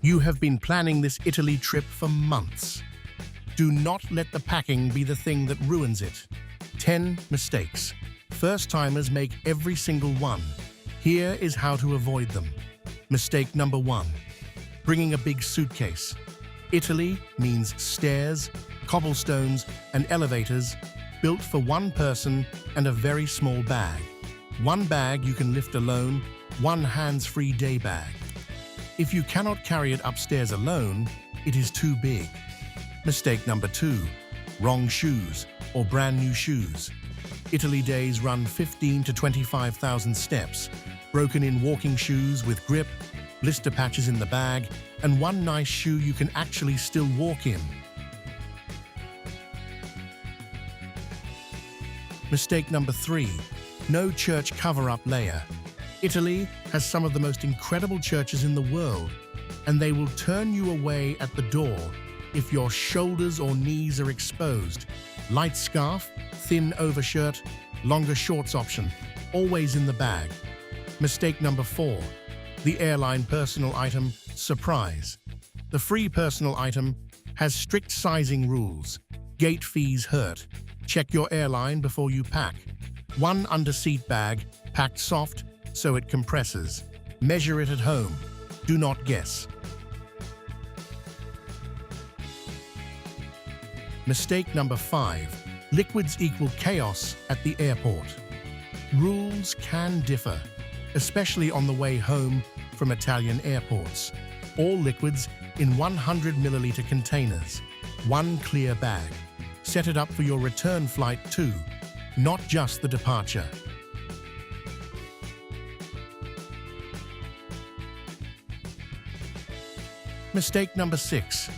You have been planning this Italy trip for months. Do not let the packing be the thing that ruins it. 10 mistakes. First-timers make every single one. Here is how to avoid them. Mistake number 1. Bringing a big suitcase. Italy means stairs, cobblestones, and elevators built for one person and a very small bag. One bag you can lift alone, one hands-free day bag. If you cannot carry it upstairs alone, it is too big. Mistake number 2. Wrong shoes or brand new shoes. Italy days run 15 to 25,000 steps, broken in walking shoes with grip, blister patches in the bag, and one nice shoe you can actually still walk in. Mistake number 3. No church cover-up layer. Italy has some of the most incredible churches in the world, and they will turn you away at the door if your shoulders or knees are exposed. Light scarf, thin overshirt, longer shorts option, always in the bag. Mistake number 4. The airline personal item, surprise. The free personal item has strict sizing rules. Gate fees hurt. Check your airline before you pack. One under-seat bag, packed soft so it compresses. Measure it at home. Do not guess. Mistake number 5. Liquids equal chaos at the airport. Rules can differ, especially on the way home from Italian airports. All liquids in 100 milliliter containers. One clear bag. Set it up for your return flight too, not just the departure. Mistake number 6.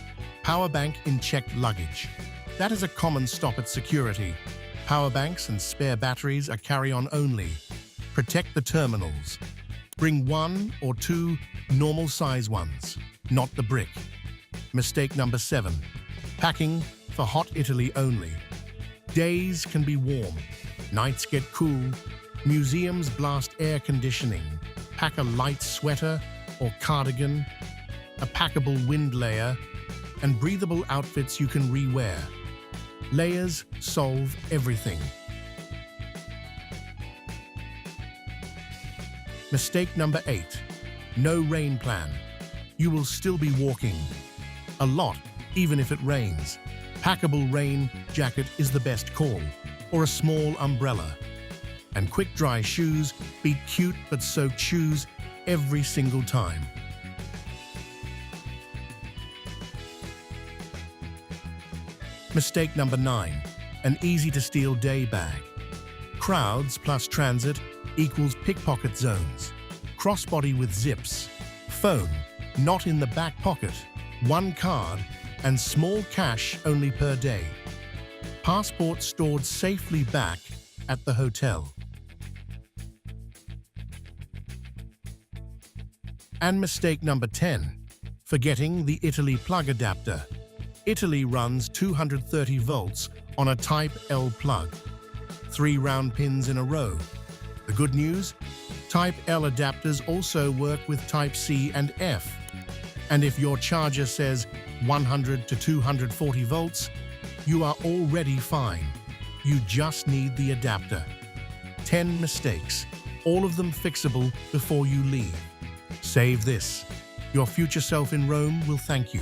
Power bank in checked luggage. That is a common stop at security. Power banks and spare batteries are carry-on only. Protect the terminals. Bring 1 or 2 normal size ones, not the brick. Mistake number 7. Packing for hot Italy only. Days can be warm, nights get cool, museums blast air conditioning. Pack a light sweater or cardigan, a packable wind layer, and breathable outfits you can re-wear. Layers solve everything. Mistake number 8. No rain plan. You will still be walking. A lot, even if it rains. Packable rain jacket is the best call, or a small umbrella. And quick dry shoes beat cute but soaked shoes every single time. Mistake number 9. An easy-to-steal day bag. Crowds plus transit equals pickpocket zones. Crossbody with zips. Phone, not in the back pocket. One card, and small cash only per day. Passport stored safely back at the hotel. And mistake number 10. Forgetting the Italy plug adapter. Italy runs 230 volts on a Type L plug. 3 round pins in a row. The good news? Type L adapters also work with Type C and F. And if your charger says 100 to 240 volts, you are already fine. You just need the adapter. 10 mistakes, all of them fixable before you leave. Save this. Your future self in Rome will thank you.